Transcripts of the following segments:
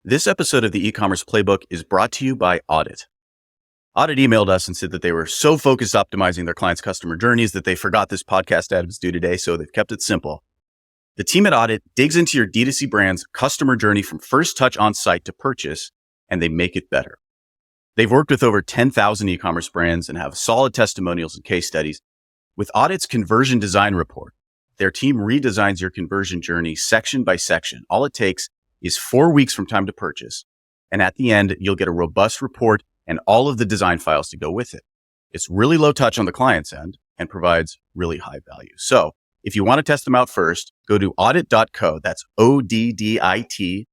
This episode of the e-commerce playbook is brought to you by Audit. Audit emailed us and said that they were so focused optimizing their clients' customer journeys that they forgot this podcast ad was due today, so they've kept it simple. The team at Audit digs into your D2C brand's customer journey from first touch on site to purchase, and they make it better. They've worked with over 10,000 e-commerce brands and have solid testimonials and case studies. With Audit's conversion design report, their team redesigns your conversion journey section by section. All it takes is 4 weeks from time to purchase. And at the end, you'll get a robust report and all of the design files to go with it. It's really low touch on the client's end and provides really high value. So if you want to test them out first, go to audit.co, that's ODDIT.co,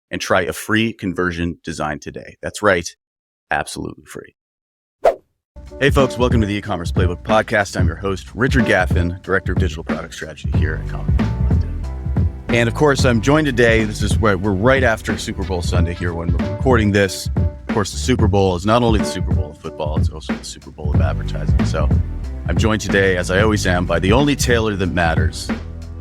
and try a free conversion design today. That's right, absolutely free. Hey folks, welcome to the e-commerce playbook podcast. I'm your host, Richard Gaffin, Director of Digital Product Strategy here at Common. And of course, I'm joined today. This is where we're right after Super Bowl Sunday here when we're recording this. Of course, the Super Bowl is not only the Super Bowl of football, it's also the Super Bowl of advertising. So I'm joined today, as I always am, by the only Taylor that matters,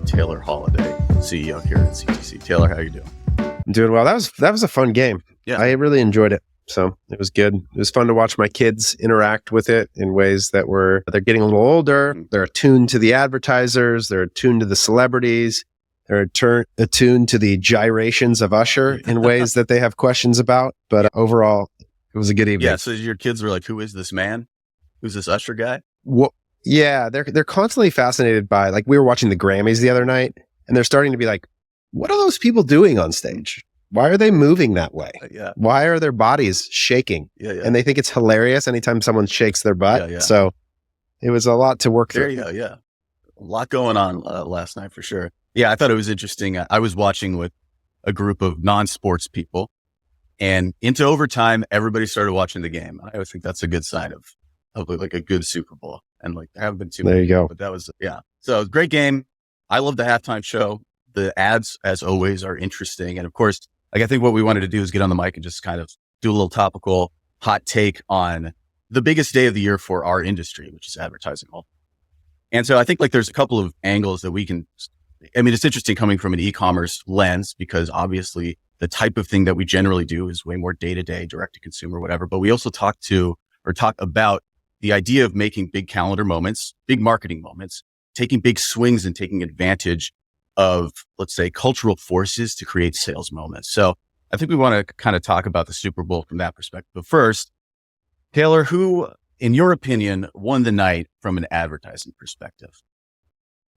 Taylor Holiday, CEO here at CTC. Taylor, how are you doing? I'm doing well. That was a fun game. Yeah. I really enjoyed it. So it was good. It was fun to watch my kids interact with it in ways that they're getting a little older. They're attuned to the advertisers. They're attuned to the celebrities. They're attuned to the gyrations of Usher in ways that they have questions about. But overall, it was a good evening. Yeah. So your kids were like, who is this man? Who's this Usher guy? Well, yeah, they're constantly fascinated by, like, we were watching the Grammys the other night, and they're starting to be like, what are those people doing on stage? Why are they moving that way? Yeah. Why are their bodies shaking? Yeah. And they think it's hilarious anytime someone shakes their butt. Yeah. So it was a lot to work There through. you go. Yeah. A lot going on last night for sure. Yeah. I thought it was interesting. I was watching with a group of non-sports people, and into overtime, everybody started watching the game. I always think that's a good sign of like a good Super Bowl. And like, there haven't been too many. There you go. But that was, yeah. So it was a great game. I love the halftime show. The ads, as always, are interesting. And of course, like, I think what we wanted to do is get on the mic and just kind of do a little topical hot take on the biggest day of the year for our industry, which is advertising. And so I think like there's a couple of angles that we can, it's interesting coming from an e-commerce lens, because obviously the type of thing that we generally do is way more day-to-day, direct to consumer, whatever. But we also talk about the idea of making big calendar moments, big marketing moments, taking big swings and taking advantage of, let's say, cultural forces to create sales moments. So I think we want to kind of talk about the Super Bowl from that perspective. But first, Taylor, who, in your opinion, won the night from an advertising perspective?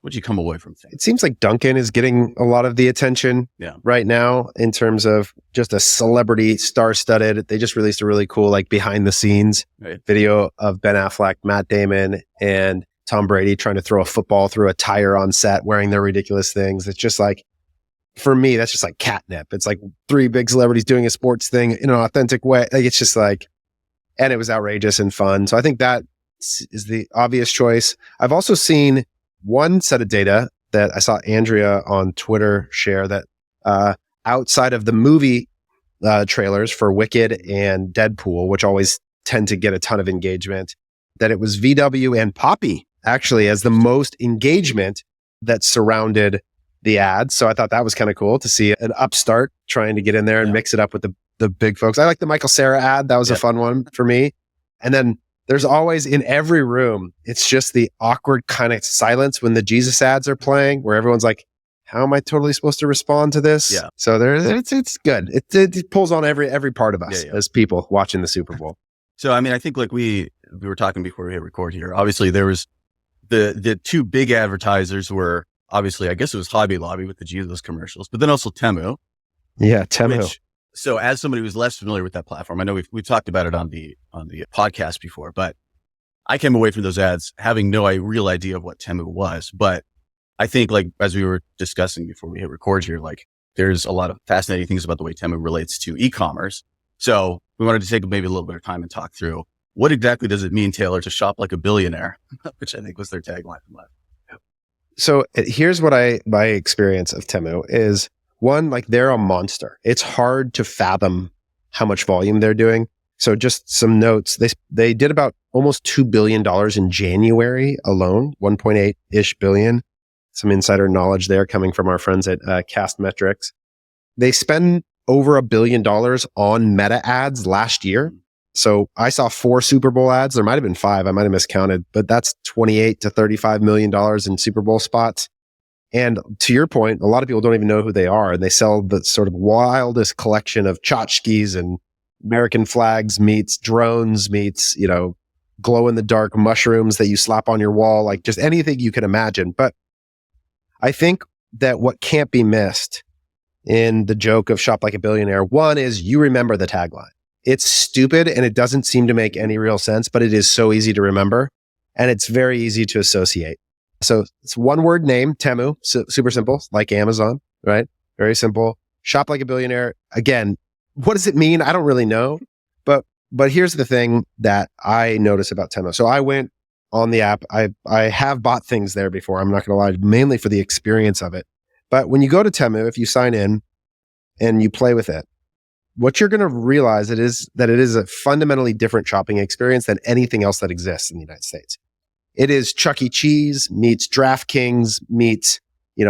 What'd you come away from thinking? It seems like Duncan is getting a lot of the attention right now in terms of just a celebrity star-studded. They just released a really cool, like, behind the scenes video of Ben Affleck, Matt Damon, and Tom Brady trying to throw a football through a tire on set, wearing their ridiculous things. It's just like, for me, that's just like catnip. It's like three big celebrities doing a sports thing in an authentic way. Like, it's just like, and it was outrageous and fun. So I think that is the obvious choice. I've also seen one set of data that I saw Andrea on Twitter share that outside of the movie trailers for Wicked and Deadpool, which always tend to get a ton of engagement, that it was VW and Poppy actually as the most engagement that surrounded the ads. So I thought that was kind of cool to see an upstart trying to get in there and mix it up with the big folks. I like the Michael Cera ad. That was a fun one for me. And then there's always, in every room, it's just the awkward kind of silence when the Jesus ads are playing, where everyone's like, how am I totally supposed to respond to this? Yeah. So it's good. It pulls on every part of us as people watching the Super Bowl. So, I think like we were talking before we hit record here. Obviously, there was the two big advertisers were obviously, I guess it was Hobby Lobby with the Jesus commercials, but then also Temu. Yeah, Temu. So as somebody who's less familiar with that platform, I know we've talked about it on the podcast before, but I came away from those ads having no real idea of what Temu was. But I think, like, as we were discussing before we hit record here, like, there's a lot of fascinating things about the way Temu relates to e-commerce. So we wanted to take maybe a little bit of time and talk through what exactly does it mean, Taylor, to shop like a billionaire, which I think was their tagline from last. So here's what my experience of Temu is. One, like, they're a monster. It's hard to fathom how much volume they're doing. So just some notes. They did about almost $2 billion in January alone, 1.8-ish billion. Some insider knowledge there coming from our friends at Cast Metrics. they spend over $1 billion on meta ads last year. So I saw 4 Super Bowl ads. There might have been 5. I might have miscounted, but that's $28 to $35 million in Super Bowl spots. And to your point, a lot of people don't even know who they are. And they sell the sort of wildest collection of tchotchkes and American flags meets drones meets, glow in the dark mushrooms that you slap on your wall, like just anything you can imagine. But I think that what can't be missed in the joke of shop like a billionaire, one is you remember the tagline. It's stupid and it doesn't seem to make any real sense, but it is so easy to remember and it's very easy to associate. So it's one word name, Temu, super simple, like Amazon, right? Very simple. Shop like a billionaire. Again, what does it mean? I don't really know. But here's the thing that I notice about Temo. So I went on the app. I have bought things there before. I'm not going to lie, mainly for the experience of it. But when you go to Temu, if you sign in and you play with it, what you're going to realize is that it is a fundamentally different shopping experience than anything else that exists in the United States. It is Chuck E. Cheese meets DraftKings meets,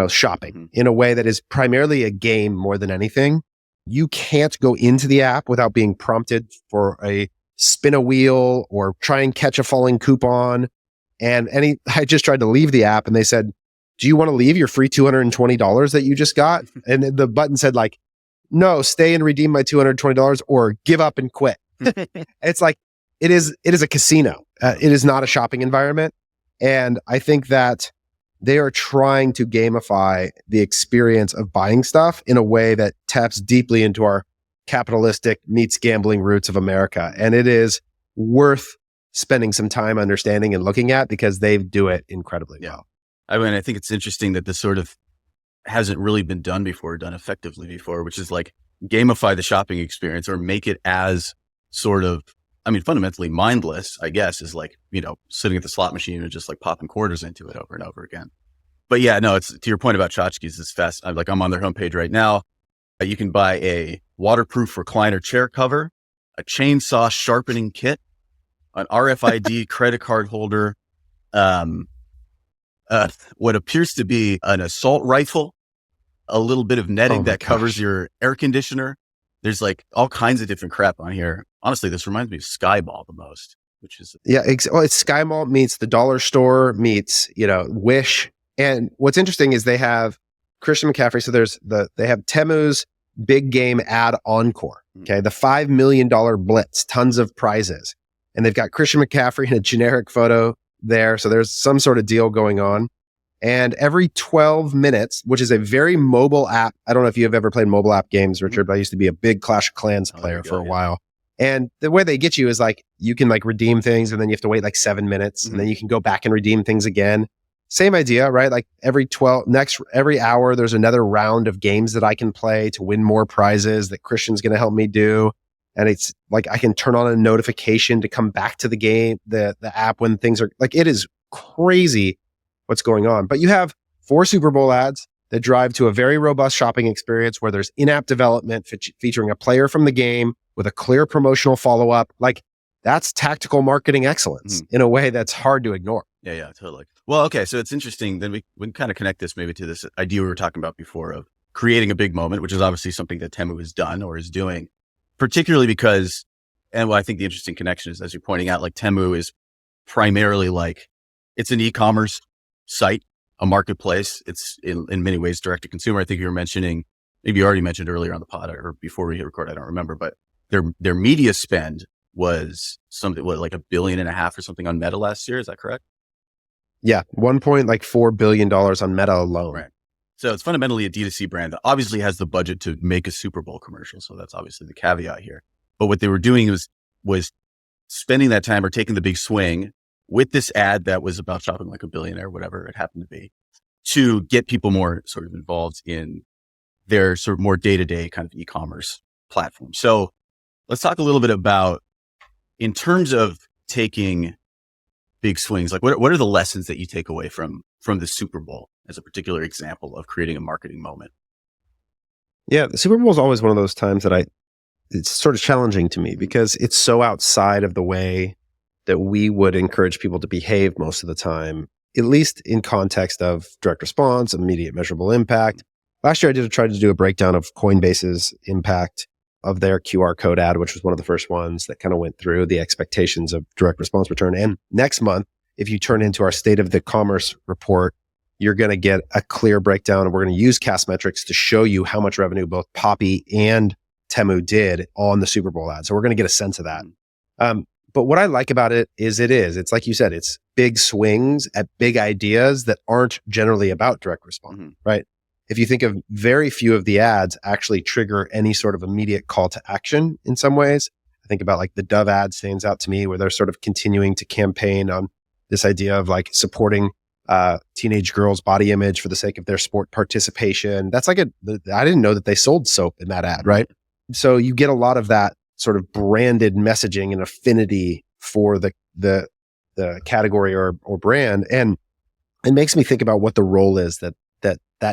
shopping in a way that is primarily a game more than anything. You can't go into the app without being prompted for a spin a wheel or try and catch a falling coupon. And I just tried to leave the app and they said, do you want to leave your free $220 that you just got? And the button said like, no, stay and redeem my $220 or give up and quit. It's like, it is a casino. It is not a shopping environment. And I think that they are trying to gamify the experience of buying stuff in a way that taps deeply into our capitalistic meets gambling roots of America. And it is worth spending some time understanding and looking at because they do it incredibly well. I mean, I think it's interesting that this sort of hasn't really been done effectively before, which is like gamify the shopping experience or make it as sort of, fundamentally mindless, I guess, is like, sitting at the slot machine and just like popping quarters into it over and over again. But yeah, no, it's to your point about tchotchkes, it's fast. I'm on their homepage right now. You can buy a waterproof recliner chair cover, a chainsaw sharpening kit, an RFID credit card holder, what appears to be an assault rifle, a little bit of netting that covers your air conditioner. There's like all kinds of different crap on here. Honestly, this reminds me of Skyball the most, which is... Yeah, it's Skyball meets the dollar store meets, Wish. And what's interesting is they have Christian McCaffrey. So they have Temu's big game ad encore. Okay. The $5 million blitz, tons of prizes. And they've got Christian McCaffrey in a generic photo there. So there's some sort of deal going on. And every 12 minutes, which is a very mobile app. I don't know if you have ever played mobile app games, Richard, but I used to be a big Clash of Clans player for a while. And the way they get you is like, you can like redeem things and then you have to wait like 7 minutes and then you can go back and redeem things again. Same idea, right? Like every hour, there's another round of games that I can play to win more prizes that Christian's going to help me do. And it's like, I can turn on a notification to come back to the game, the app when things are like, it is crazy what's going on. But you have 4 Super Bowl ads that drive to a very robust shopping experience where there's in-app development featuring a player from the game with a clear promotional follow-up. Like that's tactical marketing excellence in a way that's hard to ignore. Yeah, totally. Well, okay. So it's interesting. Then we can kind of connect this maybe to this idea we were talking about before of creating a big moment, which is obviously something that Temu has done or is doing, particularly because, and what I think the interesting connection is, as you're pointing out, like Temu is primarily like, it's an e-commerce site, a marketplace. It's in many ways direct to consumer. I think you were mentioning, maybe you already mentioned earlier on the pod or before we hit record, I don't remember, but their media spend was something like $1.5 billion or something on Meta last year. Is that correct? Yeah. $1.4 billion on Meta alone. Right. So it's fundamentally a D2C brand that obviously has the budget to make a Super Bowl commercial. So that's obviously the caveat here. But what they were doing was spending that time or taking the big swing with this ad that was about shopping like a billionaire, whatever it happened to be, to get people more sort of involved in their sort of more day-to-day kind of e-commerce platform. So let's talk a little bit about, in terms of taking big swings, like what are the lessons that you take away from the Super Bowl as a particular example of creating a marketing moment? Yeah, the Super Bowl is always one of those times that it's sort of challenging to me because it's so outside of the way that we would encourage people to behave most of the time, at least in context of direct response, immediate measurable impact. last year I tried to do a breakdown of Coinbase's impact of their QR code ad, which was one of the first ones that kind of went through the expectations of direct response return. And next month, if you turn into our State of the Commerce report, you're going to get a clear breakdown, and we're going to use Castmetrics to show you how much revenue both Poppy and Temu did on the Super Bowl ad. So we're going to get a sense of that. But what I like about it is it's like you said, it's big swings at big ideas that aren't generally about direct response, right? If you think of very few of the ads actually trigger any sort of immediate call to action in some ways. I think about like the Dove ad stands out to me, where they're sort of continuing to campaign on this idea of like supporting teenage girls' body image for the sake of their sport participation. That's like I didn't know that they sold soap in that ad, right? So you get a lot of that sort of branded messaging and affinity for the category or brand. And it makes me think about what the role is that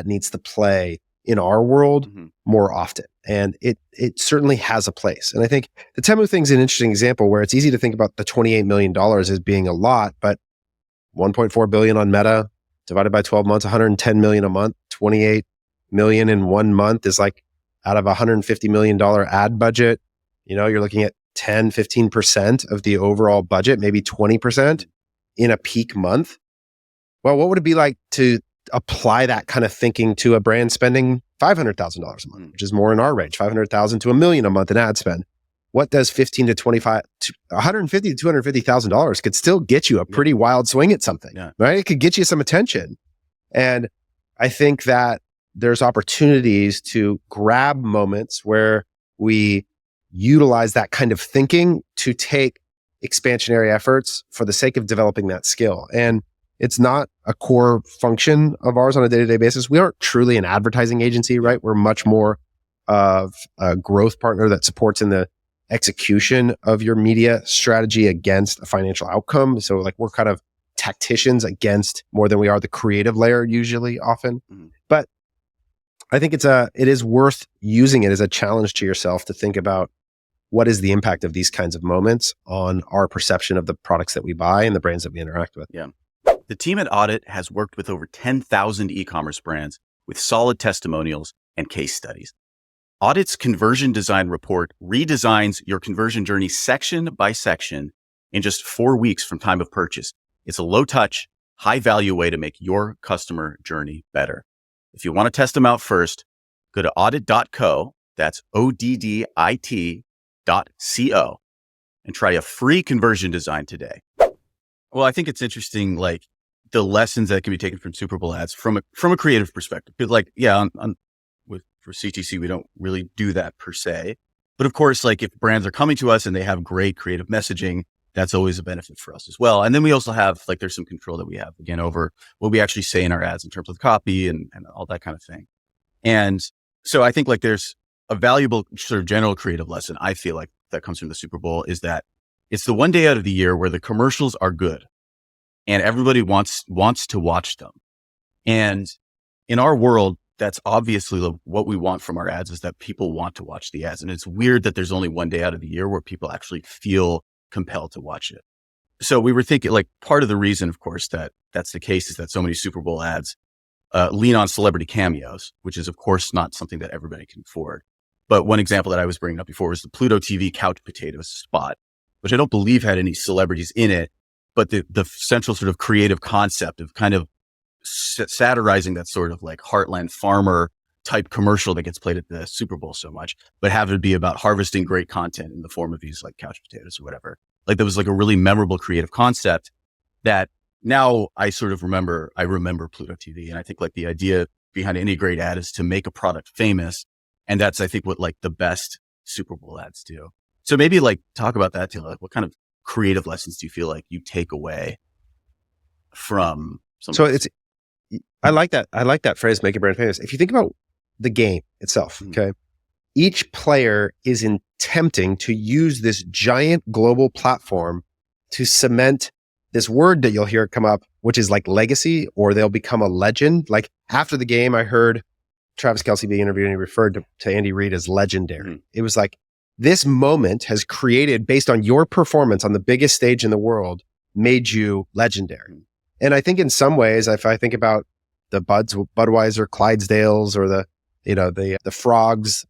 needs to play in our world more often. And it certainly has a place. And I think the Temu thing's an interesting example where it's easy to think about the $28 million as being a lot, but 1.4 billion on Meta divided by 12 months, 110 million a month, 28 million in 1 month is like out of a $150 million ad budget. You're looking at 10, 15% of the overall budget, maybe 20% in a peak month. Well, what would it be like to apply that kind of thinking to a brand spending $500,000 a month, which is more in our range, $500,000 to $1 million a month in ad spend? What does $150,000 to $250,000 could still get you a pretty wild swing at something, right? It could get you some attention. And I think that there's opportunities to grab moments where we utilize that kind of thinking to take expansionary efforts for the sake of developing that skill. And it's not a core function of ours on a day-to-day basis. We aren't truly an advertising agency, right? We're much more of a growth partner that supports in the execution of your media strategy against a financial outcome. So like we're kind of tacticians against more than we are the creative layer usually often. But I think it is worth using it as a challenge to yourself to think about what is the impact of these kinds of moments on our perception of the products that we buy and the brands that we interact with. Yeah. The team at Audit has worked with over 10,000 e-commerce brands with solid testimonials and case studies. Audit's conversion design report redesigns your conversion journey section by section in just 4 weeks from time of purchase. It's a low-touch, high-value way to make your customer journey better. If you want to test them out first, go to audit.co, that's ODDIT.co, and try a free conversion design today. Well, I think it's interesting, like the lessons that can be taken from Super Bowl ads from a creative perspective. Because like, for CTC, we don't really do that per se. But of course, like if brands are coming to us and they have great creative messaging, that's always a benefit for us as well. And then we also have like, there's some control that we have again over what we actually say in our ads in terms of copy and all that kind of thing. And so I think like there's a valuable sort of general creative lesson I feel like that comes from the Super Bowl is that it's the one day out of the year where the commercials are good and everybody wants to watch them. And in our world, that's obviously what we want from our ads is that people want to watch the ads. And it's weird that there's only one day out of the year where people actually feel compelled to watch it. So we were thinking like part of the reason, of course, that that's the case is that so many Super Bowl ads lean on celebrity cameos, which is of course not something that everybody can afford. But one example that I was bringing up before was the Pluto TV couch potatoes spot, which I don't believe had any celebrities in it, but the central sort of creative concept of kind of satirizing that sort of like heartland farmer type commercial that gets played at the Super Bowl so much, but have it be about harvesting great content in the form of these like couch potatoes or whatever. Like there was like a really memorable creative concept that now I sort of remember Pluto TV. And I think like the idea behind any great ad is to make a product famous. And that's, I think, what like the best Super Bowl ads do. So maybe like talk about that, Taylor. Like what kind of creative lessons do you feel like you take away from some? So I like that phrase, make a brand famous. If you think about the game itself, okay, each player is attempting to use this giant global platform to cement this word that you'll hear come up, which is like legacy, or they'll become a legend. Like after the game, I heard Travis Kelce being interviewed and he referred to Andy Reid as legendary. It was like, this moment has created, based on your performance on the biggest stage in the world, made you legendary. And I think in some ways, if I think about the Budweiser, Clydesdales, or the the frogs,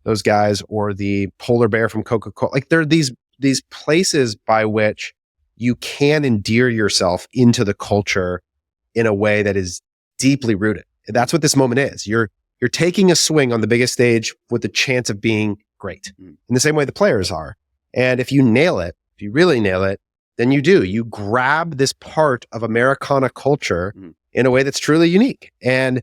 those guys, or the polar bear from Coca-Cola. Like there are these places by which you can endear yourself into the culture in a way that is deeply rooted. That's what this moment is. You're taking a swing on the biggest stage with the chance of being great in the same way the players are. And if you nail it, if you really nail it, then you grab this part of Americana culture in a way that's truly unique. And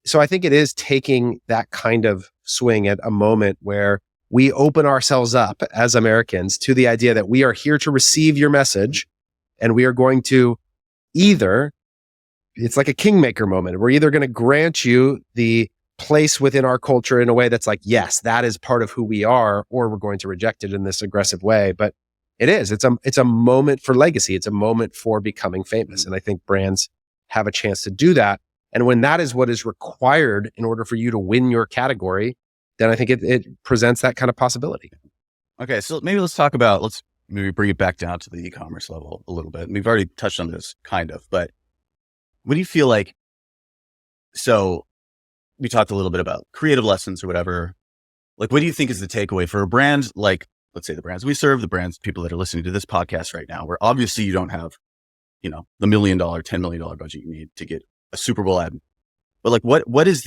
so I think it is taking that kind of swing at a moment where we open ourselves up as Americans to the idea that we are here to receive your message, and we are going to it's like a kingmaker moment. We're either going to grant you the place within our culture in a way that's like, yes, that is part of who we are, or we're going to reject it in this aggressive way. But it's a moment for legacy. It's a moment for becoming famous. And I think brands have a chance to do that. And when that is what is required in order for you to win your category, then I think it presents that kind of possibility. Okay, so maybe let's maybe bring it back down to the e-commerce level a little bit. We've already touched on this kind of, but what do you feel like? So we talked a little bit about creative lessons or whatever. Like, what do you think is the takeaway for a brand like, let's say the brands we serve, the brands, people that are listening to this podcast right now, where obviously you don't have, the $1 million, $10 million budget you need to get a Super Bowl ad. But like, what is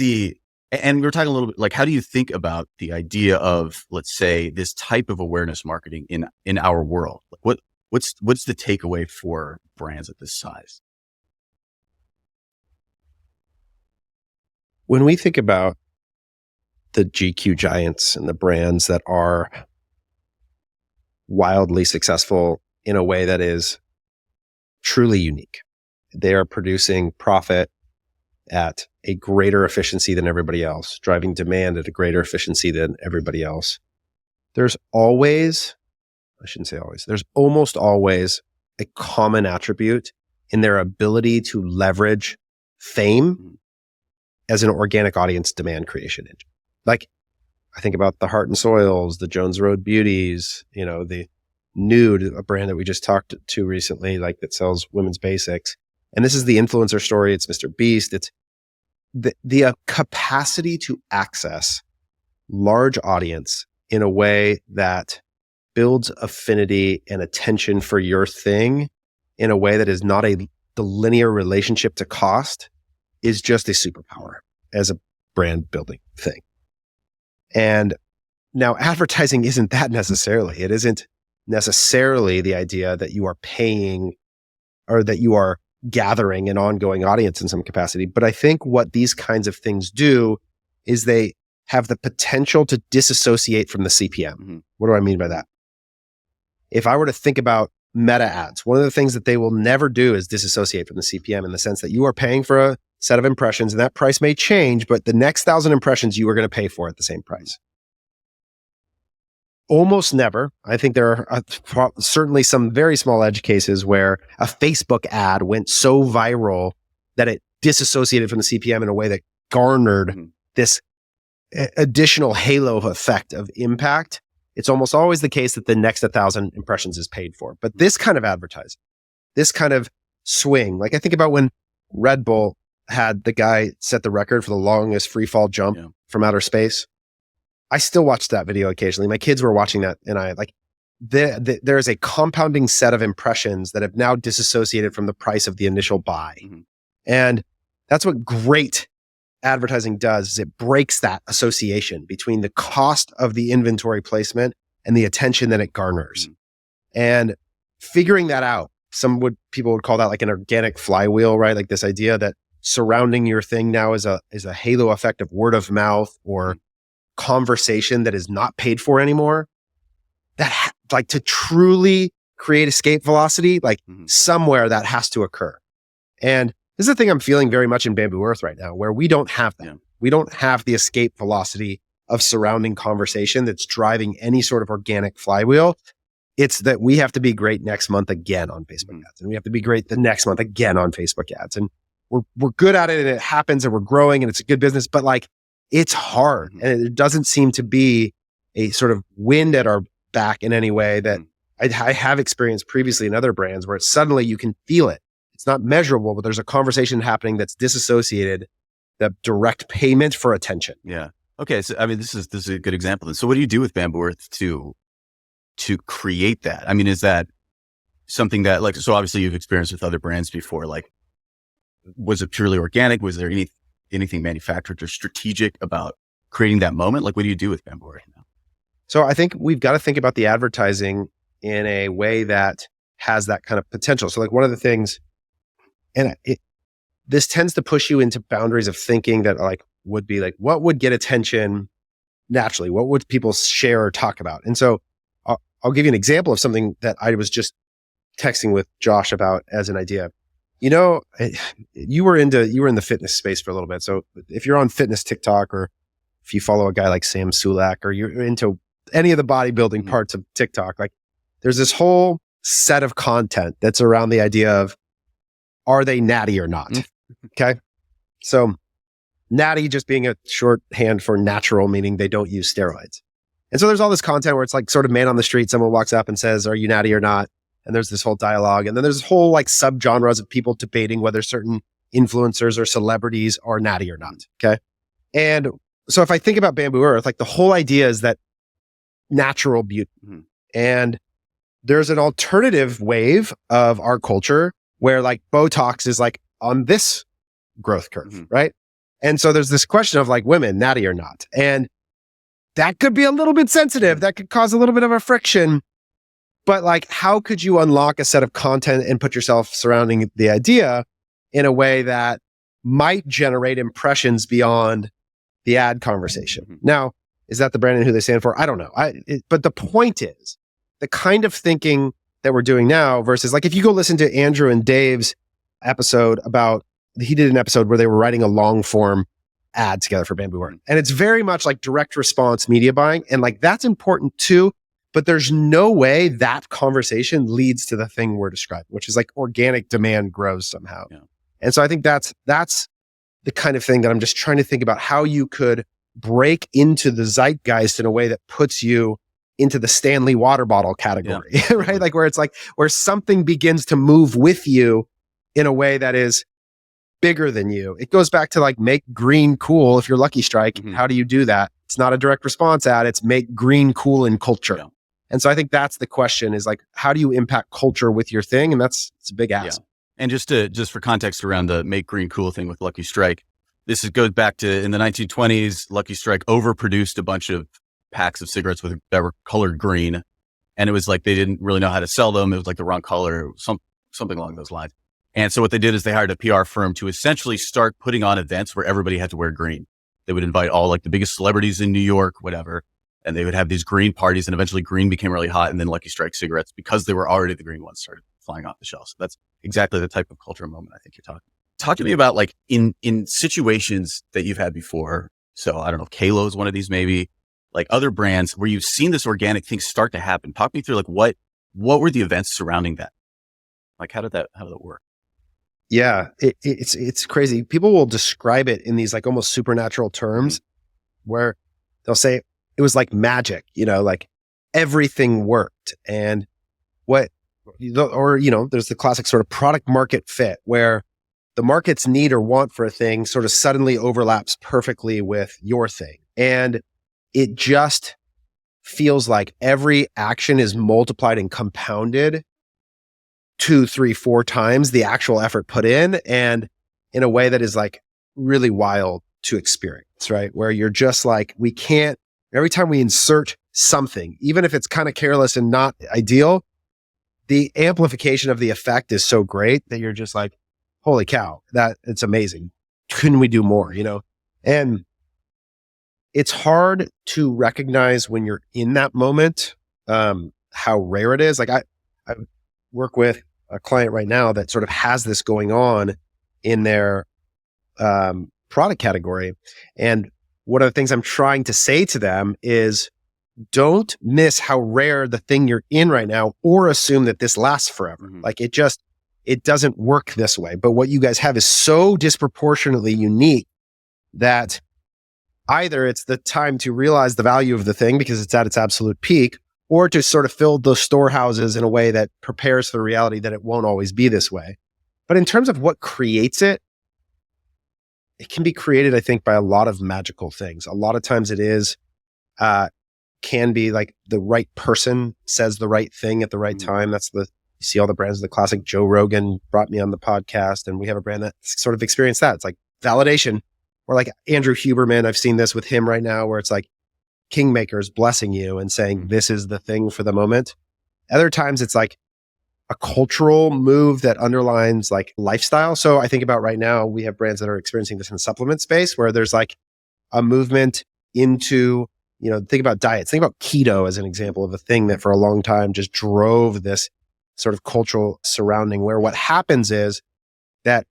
and we were talking a little bit, like, how do you think about the idea of, let's say, this type of awareness marketing in our world? Like what's the takeaway for brands at this size? When we think about the GQ giants and the brands that are wildly successful in a way that is truly unique, they are producing profit at a greater efficiency than everybody else, driving demand at a greater efficiency than everybody else. There's almost always a common attribute in their ability to leverage fame as an organic audience demand creation engine. Like, I think about the Heart and Soils, the Jones Road Beauties, the Nude, a brand that we just talked to recently, like that sells women's basics. And this is the influencer story. It's Mr. Beast. It's the capacity to access large audience in a way that builds affinity and attention for your thing in a way that is not the linear relationship to cost is just a superpower as a brand building thing. And now advertising isn't that necessarily. It isn't necessarily the idea that you are paying or that you are gathering an ongoing audience in some capacity. But I think what these kinds of things do is they have the potential to disassociate from the CPM. Mm-hmm. What do I mean by that? If I were to think about meta ads, one of the things that they will never do is disassociate from the CPM, in the sense that you are paying for a set of impressions and that price may change, but the next 1,000 impressions you are going to pay for at the same price. Almost never. I think there are certainly some very small edge cases where a Facebook ad went so viral that it disassociated from the CPM in a way that garnered this additional halo effect of impact. It's almost always the case that the next 1,000 impressions is paid for. But this kind of advertising, this kind of swing, like I think about when Red Bull had the guy set the record for the longest free fall jump from outer space. I still watch that video occasionally. My kids were watching that, and I like there is a compounding set of impressions that have now disassociated from the price of the initial buy. Mm-hmm. And that's what great advertising does, is it breaks that association between the cost of the inventory placement and the attention that it garners. Mm-hmm. And figuring that out, people would call that like an organic flywheel, right? Like this idea that surrounding your thing now is a halo effect of word of mouth or conversation that is not paid for anymore. That like to truly create escape velocity, like somewhere that has to occur. And this is the thing I'm feeling very much in Bamboo Earth right now, where we don't have that. Yeah. We don't have the escape velocity of surrounding conversation that's driving any sort of organic flywheel. It's that we have to be great next month again on Facebook ads, and we have to be great the next month again on Facebook ads. And we're good at it, and it happens, and we're growing, and it's a good business, but like it's hard, and it doesn't seem to be a sort of wind at our back in any way that I have experienced previously in other brands, where it's suddenly you can feel it. It's not measurable, but there's a conversation happening that's disassociated the direct payment for attention. Yeah. Okay. So, I mean, this is a good example. So what do you do with Bamboo Earth to create that? I mean, is that something that like, so obviously you've experienced with other brands before, like, was it purely organic? Was there anything manufactured or strategic about creating that moment? Like, what do you do with Bamboo Earth now? So I think we've got to think about the advertising in a way that has that kind of potential. So like one of the things, and this tends to push you into boundaries of thinking that like would be like, what would get attention naturally? What would people share or talk about? And so I'll give you an example of something that I was just texting with Josh about as an idea. You know, you were in the fitness space for a little bit. So if you're on fitness TikTok, or if you follow a guy like Sam Sulak, or you're into any of the bodybuilding parts of TikTok, like there's this whole set of content that's around the idea of, are they natty or not? Okay. So natty just being a shorthand for natural, meaning they don't use steroids. And so there's all this content where it's like sort of man on the street, someone walks up and says, are you natty or not? And there's this whole dialogue. And then there's whole like subgenres of people debating whether certain influencers or celebrities are natty or not. Okay. And so if I think about Bamboo Earth, like the whole idea is that natural beauty. And there's an alternative wave of our culture where like Botox is like on this growth curve, right? And so there's this question of like women, natty or not. And that could be a little bit sensitive. That could cause a little bit of a friction. But like, how could you unlock a set of content and put yourself surrounding the idea in a way that might generate impressions beyond the ad conversation? Now, is that the brand and who they stand for? I don't know. But the point is, the kind of thinking that we're doing now versus like, if you go listen to Andrew and Dave's episode he did an episode where they were writing a long form ad together for Bamboo Earth. And it's very much like direct response media buying. And like, that's important too. But there's no way that conversation leads to the thing we're describing, which is like organic demand grows somehow. Yeah. And so I think that's the kind of thing that I'm just trying to think about, how you could break into the zeitgeist in a way that puts you into the Stanley water bottle category, right? Like where it's like, where something begins to move with you in a way that is bigger than you. It goes back to like, make green cool. If you're Lucky Strike, how do you do that? It's not a direct response ad. It's make green cool in culture. Yeah. And so I think that's the question, is like, how do you impact culture with your thing? And it's a big ask. Yeah. And just for context around the make green cool thing with Lucky Strike, goes back to in the 1920s, Lucky Strike overproduced a bunch of packs of cigarettes that were colored green. And it was like, they didn't really know how to sell them. It was like the wrong color, something along those lines. And so what they did is they hired a PR firm to essentially start putting on events where everybody had to wear green. They would invite all like the biggest celebrities in New York, whatever. And they would have these green parties, and eventually green became really hot. And then Lucky Strike cigarettes, because they were already the green ones, started flying off the shelves. So that's exactly the type of cultural moment I think you're talking. Talk to me about like in situations that you've had before. So I don't know, Kalos is one of these, maybe like other brands where you've seen this organic thing start to happen. Talk me through like what were the events surrounding that? Like how did that work? Yeah, it's crazy. People will describe it in these like almost supernatural terms where they'll say it was like magic, like everything worked. And there's the classic sort of product market fit where the market's need or want for a thing sort of suddenly overlaps perfectly with your thing. And it just feels like every action is multiplied and compounded 2, 3, 4 times the actual effort put in, and in a way that is like really wild to experience, right? Where you're just like, every time we insert something, even if it's kind of careless and not ideal, the amplification of the effect is so great that you're just like, holy cow, that it's amazing. Couldn't we do more, And it's hard to recognize when you're in that moment, how rare it is. Like I work with a client right now that sort of has this going on in their product category. And one of the things I'm trying to say to them is, don't miss how rare the thing you're in right now, or assume that this lasts forever. Like it doesn't work this way. But what you guys have is so disproportionately unique that either it's the time to realize the value of the thing because it's at its absolute peak, or to sort of fill those storehouses in a way that prepares for the reality that it won't always be this way. But in terms of what creates it, it can be created, I think, by a lot of magical things. A lot of times it is, can be like the right person says the right thing at the right time. You see all the brands of the classic. Joe Rogan brought me on the podcast, and we have a brand that sort of experienced that. It's like validation. Or like Andrew Huberman, I've seen this with him right now, where it's like kingmakers blessing you and saying, this is the thing for the moment. Other times it's like a cultural move that underlines like lifestyle. So I think about right now, we have brands that are experiencing this in the supplement space where there's like a movement into, think about diets. Think about keto as an example of a thing that for a long time just drove this sort of cultural surrounding, where what happens is that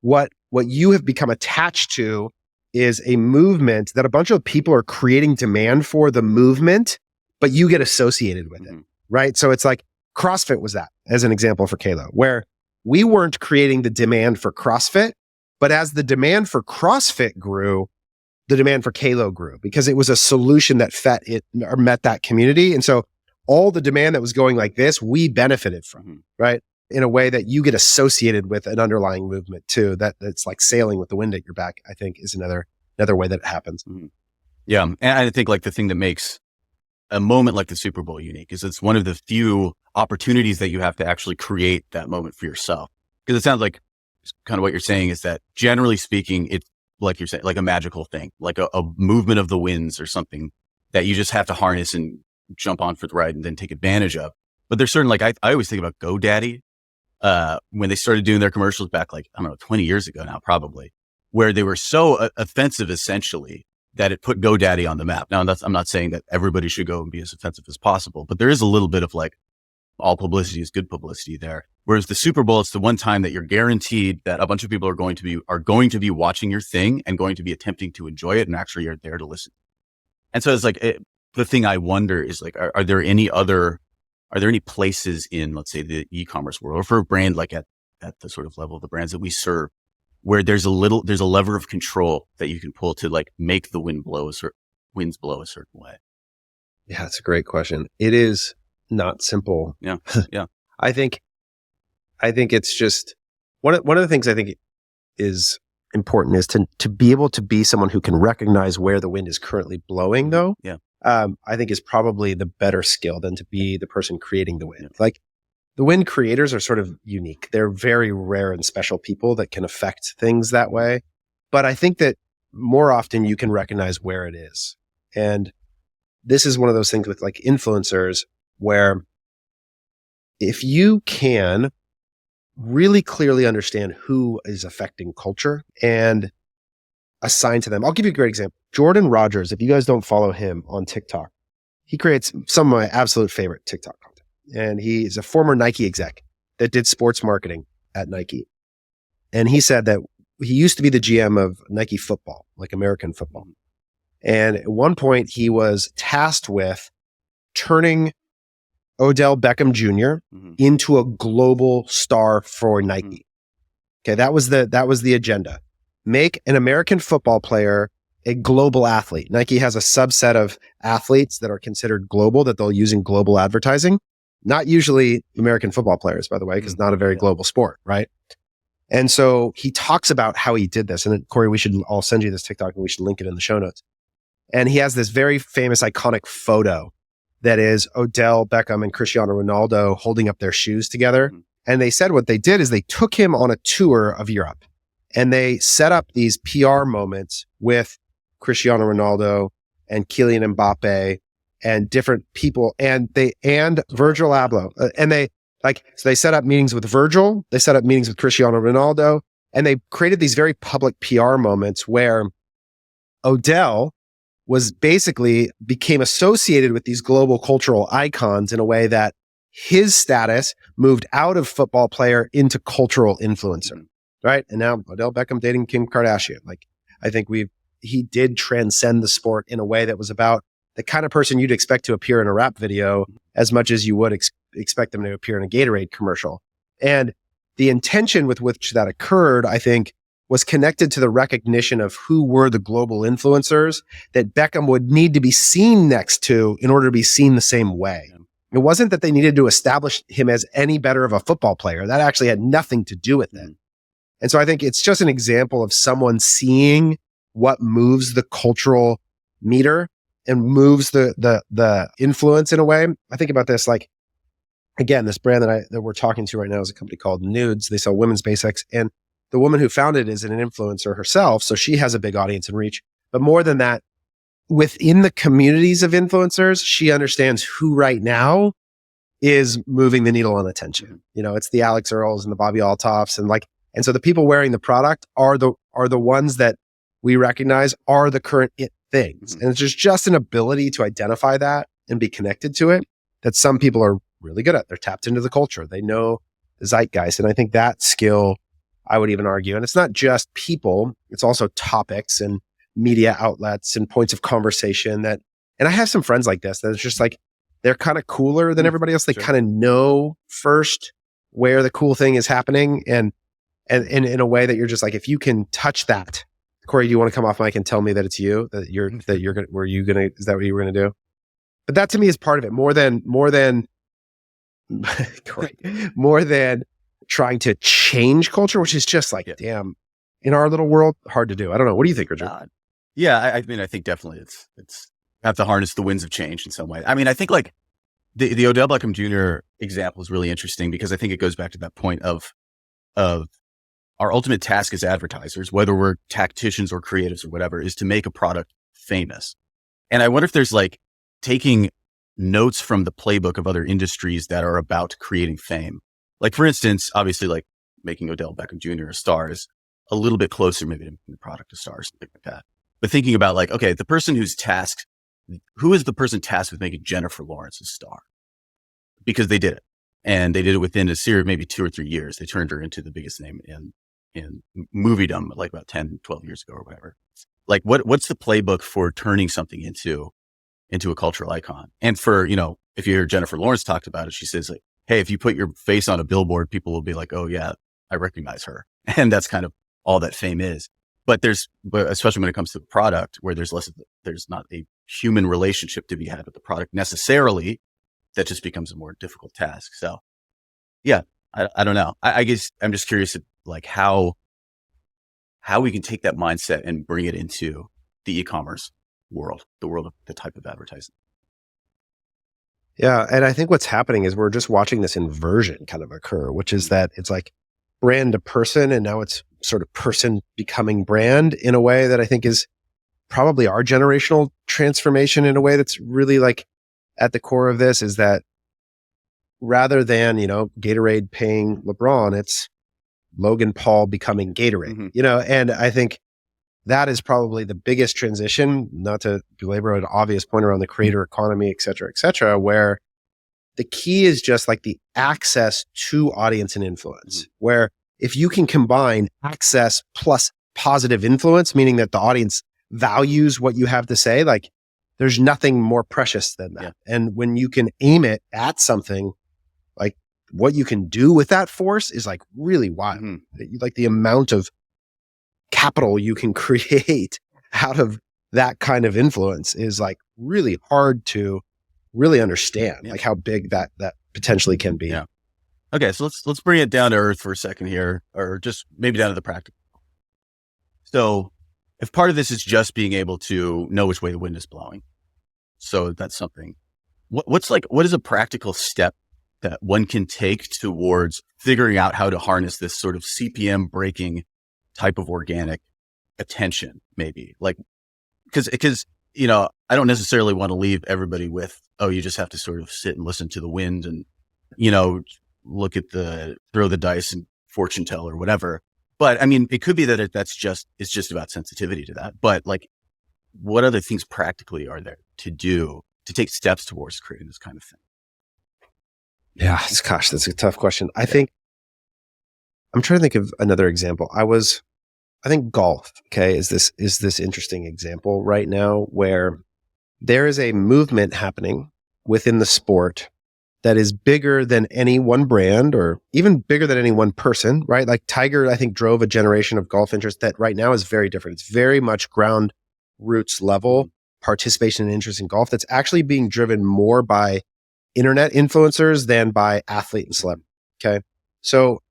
what you have become attached to is a movement that a bunch of people are creating demand for the movement, but you get associated with it, right? So it's like CrossFit was that as an example for Kalo, where we weren't creating the demand for CrossFit, but as the demand for CrossFit grew, the demand for Kalo grew because it was a solution that met that community. And so all the demand that was going like this, we benefited from, right? In a way that you get associated with an underlying movement too, that's like sailing with the wind at your back, I think is another way that it happens. Yeah. And I think like the thing that makes a moment like the Super Bowl unique is it's one of the few opportunities that you have to actually create that moment for yourself. Because it sounds like kind of what you're saying is that generally speaking, it's like you're saying, like a magical thing, like a movement of the winds or something that you just have to harness and jump on for the ride and then take advantage of. But there's certain, like I always think about GoDaddy, when they started doing their commercials back, like, I don't know, 20 years ago now, probably, where they were so offensive essentially that it put GoDaddy on the map. Now, I'm not saying that everybody should go and be as offensive as possible, but there is a little bit of like all publicity is good publicity there. Whereas the Super Bowl, it's the one time that you're guaranteed that a bunch of people are going to be watching your thing and going to be attempting to enjoy it and actually are there to listen. And so it's like, the thing I wonder is like, are there any places in, let's say, the e-commerce world or for a brand like at the sort of level of the brands that we serve, where there's a lever of control that you can pull to like make the winds blow a certain way? Yeah, that's a great question. It is not simple. Yeah. Yeah. I think it's just one of the things I think is important is to be able to be someone who can recognize where the wind is currently blowing, though. Yeah. I think is probably the better skill than to be the person creating the wind. Like the wind creators are sort of unique. They're very rare and special people that can affect things that way. But I think that more often you can recognize where it is. And this is one of those things with like influencers where if you can really clearly understand who is affecting culture and assign to them. I'll give you a great example. Jordan Rogers, if you guys don't follow him on TikTok, he creates some of my absolute favorite TikTok content. And he's a former Nike exec that did sports marketing at Nike. And he said that he used to be the GM of Nike football, like American football. And at one point he was tasked with turning Odell Beckham Jr. into a global star for Nike. Okay. That was the agenda. Make an American football player a global athlete. Nike has a subset of athletes that are considered global that they'll use in global advertising. Not usually American football players, by the way, because not a very global sport, right? And so he talks about how he did this. And then, Corey, I'll send you this TikTok and we should link it in the show notes. And he has this very famous, iconic photo that is Odell Beckham and Cristiano Ronaldo holding up their shoes together. And they said what they did is they took him on a tour of Europe and they set up these PR moments with Cristiano Ronaldo and Kylian Mbappe and different people and Virgil Abloh. So they set up meetings with Virgil, they set up meetings with Cristiano Ronaldo, and they created these very public PR moments where Odell became associated with these global cultural icons in a way that his status moved out of football player into cultural influencer, right? And now Odell Beckham dating Kim Kardashian. Like, I think he did transcend the sport in a way that was about the kind of person you'd expect to appear in a rap video as much as you would expect them to appear in a Gatorade commercial. And the intention with which that occurred, I think, was connected to the recognition of who were the global influencers that Beckham would need to be seen next to in order to be seen the same way. It wasn't that they needed to establish him as any better of a football player. That actually had nothing to do with it. And so I think it's just an example of someone seeing what moves the cultural meter and moves the influence in a way. I think about this, like, again, this brand that we're talking to right now is a company called Nudes. They sell women's basics, and the woman who founded it is an influencer herself. So she has a big audience and reach. But more than that, within the communities of influencers, she understands who right now is moving the needle on attention. It's the Alex Earls and the Bobby Altoffs, and so the people wearing the product are the ones that we recognize are the current it things. And it's just an ability to identify that and be connected to it that some people are really good at. They're tapped into the culture. They know the zeitgeist. And I think that skill, I would even argue, and it's not just people, it's also topics and media outlets and points of conversation and I have some friends like this that it's just like, they're kind of cooler than everybody else. They kind of know first where the cool thing is happening. And in a way that you're just like, if you can touch that, Corey, do you want to come off mic and tell me that it's you, is that what you were going to do? But that to me is part of it more than more than trying to change culture, which is just like, damn, in our little world, hard to do. I don't know. What do you think, Richard? I mean, I think definitely it's have to harness the winds of change in some way. I mean, I think like the Odell Beckham Jr. example is really interesting because I think it goes back to that point of our ultimate task as advertisers, whether we're tacticians or creatives or whatever, is to make a product famous. And I wonder if there's like taking notes from the playbook of other industries that are about creating fame. Like for instance, obviously like making Odell Beckham Jr. a star is a little bit closer maybe to making the product a star or something like that. But thinking about like, okay, who is the person tasked with making Jennifer Lawrence a star? Because they did it. And they did it within a series, maybe 2 or 3 years. They turned her into the biggest name in moviedom, like about 10, 12 years ago or whatever. Like what's the playbook for turning something into a cultural icon? And for, if you hear Jennifer Lawrence talked about it, she says like, hey, if you put your face on a billboard, people will be like, oh yeah, I recognize her. And that's kind of all that fame is. But especially when it comes to the product where there's not a human relationship to be had with the product necessarily, that just becomes a more difficult task. So yeah, I don't know. I guess I'm just curious like how we can take that mindset and bring it into the e-commerce world, the world of the type of advertising. Yeah. And I think what's happening is we're just watching this inversion kind of occur, which is that it's like brand to person. And now it's sort of person becoming brand in a way that I think is probably our generational transformation in a way that's really like at the core of this is that rather than, Gatorade paying LeBron, it's Logan Paul becoming Gatorade, and I think that is probably the biggest transition, not to belabor an obvious point around the creator economy, et cetera, where the key is just like the access to audience and influence, where if you can combine access plus positive influence, meaning that the audience values what you have to say, like there's nothing more precious than that. Yeah. And when you can aim it at something, like what you can do with that force is like really wild. Like the amount of capital you can create out of that kind of influence is like really hard to really understand, like how big that potentially can be. Yeah. Okay. So let's bring it down to earth for a second here, or just maybe down to the practical. So if part of this is just being able to know which way the wind is blowing, so that's something. What is a practical step that one can take towards figuring out how to harness this sort of CPM breaking type of organic attention? Maybe like because I don't necessarily want to leave everybody with, oh, you just have to sort of sit and listen to the wind and look at throw the dice and fortune tell or whatever. But I mean, it could be that it's just about sensitivity to that. But like, what other things practically are there to do to take steps towards creating this kind of thing? Yeah, gosh, that's a tough question. I think I'm trying to think of another example. I think golf, okay, is this interesting example right now where there is a movement happening within the sport that is bigger than any one brand or even bigger than any one person, right? Like Tiger, I think, drove a generation of golf interest that right now is very different. It's very much ground roots level participation and interest in golf that's actually being driven more by internet influencers than by athlete and celebrity. Okay. So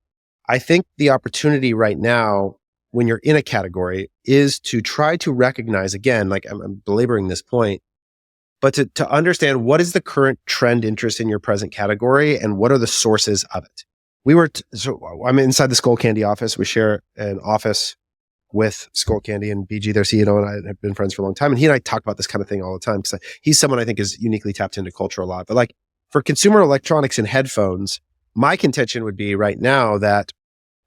I think the opportunity right now, when you're in a category, is to try to recognize, again, like I'm belaboring this point, but to understand what is the current trend interest in your present category and what are the sources of it. So I'm inside the Skullcandy office. We share an office with Skullcandy, and BG, their CEO, and I have been friends for a long time. And he and I talk about this kind of thing all the time because he's someone I think is uniquely tapped into culture a lot. But like for consumer electronics and headphones, my contention would be right now that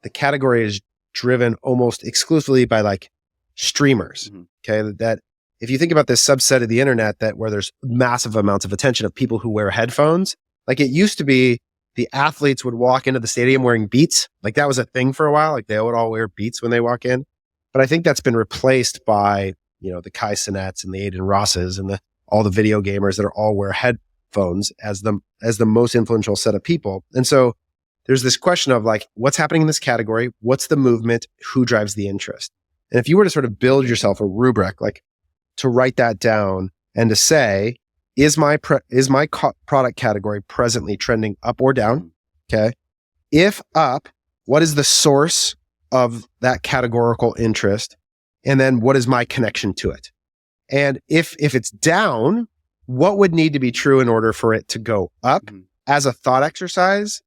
the category is driven almost exclusively by like streamers. Okay. That if you think about this subset of the internet where there's massive amounts of attention of people who wear headphones, like it used to be the athletes would walk into the stadium wearing Beats. Like that was a thing for a while. Like they would all wear Beats when they walk in. But I think that's been replaced by, the Kai Cenats and the Aiden Rosses and all the video gamers that are all wear headphones as the most influential set of people. And so there's this question of like, what's happening in this category? What's the movement? Who drives the interest? And if you were to sort of build yourself a rubric, like to write that down and to say, is my product category presently trending up or down? Okay. If up, what is the source of that categorical interest? And then what is my connection to it? And if it's down, what would need to be true in order for it to go up as a thought exercise?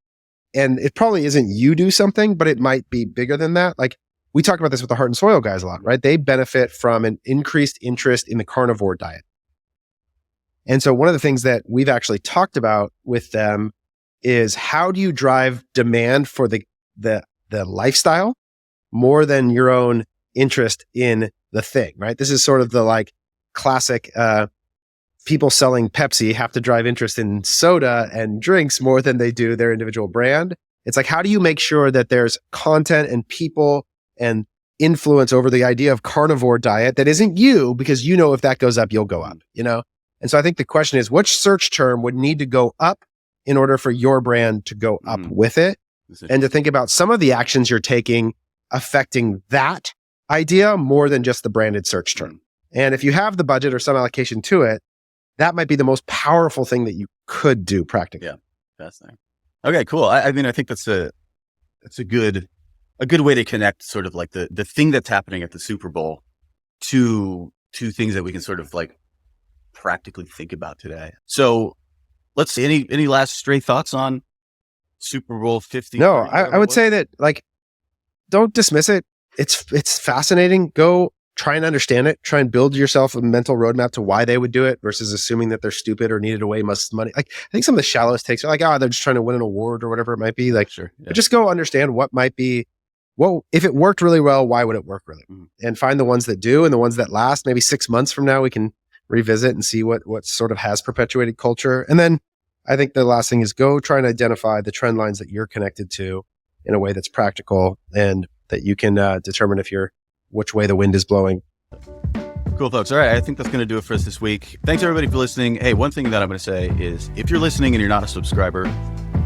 And it probably isn't you do something, but it might be bigger than that. Like we talk about this with the Heart and Soil guys a lot, right? They benefit from an increased interest in the carnivore diet. And so one of the things that we've actually talked about with them is how do you drive demand for the lifestyle more than your own interest in the thing, right? This is sort of the like classic, people selling Pepsi have to drive interest in soda and drinks more than they do their individual brand. It's like, how do you make sure that there's content and people and influence over the idea of carnivore diet that isn't you, because if that goes up, you'll go up, And so I think the question is, which search term would need to go up in order for your brand to go up with it? And to think about some of the actions you're taking affecting that idea more than just the branded search term. And if you have the budget or some allocation to it, that might be the most powerful thing that you could do practically. Yeah, fascinating. Okay, cool. I mean, I think that's a good way to connect sort of like the thing that's happening at the Super Bowl to things that we can sort of like practically think about today. So let's see, any last stray thoughts on Super Bowl 50? No, I would say that like, don't dismiss it. It's fascinating. Go try and understand it. Try and build yourself a mental roadmap to why they would do it versus assuming that they're stupid or needed way much money. Like I think some of the shallowest takes are like, they're just trying to win an award or whatever it might be. Like, sure, yeah. But just go understand what might be. Well, if it worked really well, why would it work really? And find the ones that do and the ones that last. Maybe 6 months from now, we can revisit and see what sort of has perpetuated culture. And then I think the last thing is go try and identify the trend lines that you're connected to in a way that's practical and that you can determine which way the wind is blowing. Cool, folks. All right. I think that's going to do it for us this week. Thanks everybody for listening. Hey, one thing that I'm going to say is if you're listening and you're not a subscriber,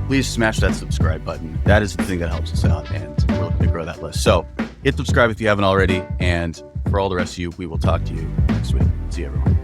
please smash that subscribe button. That is the thing that helps us out, and we're looking to grow that list. So hit subscribe if you haven't already. And for all the rest of you, we will talk to you next week. See you, everyone.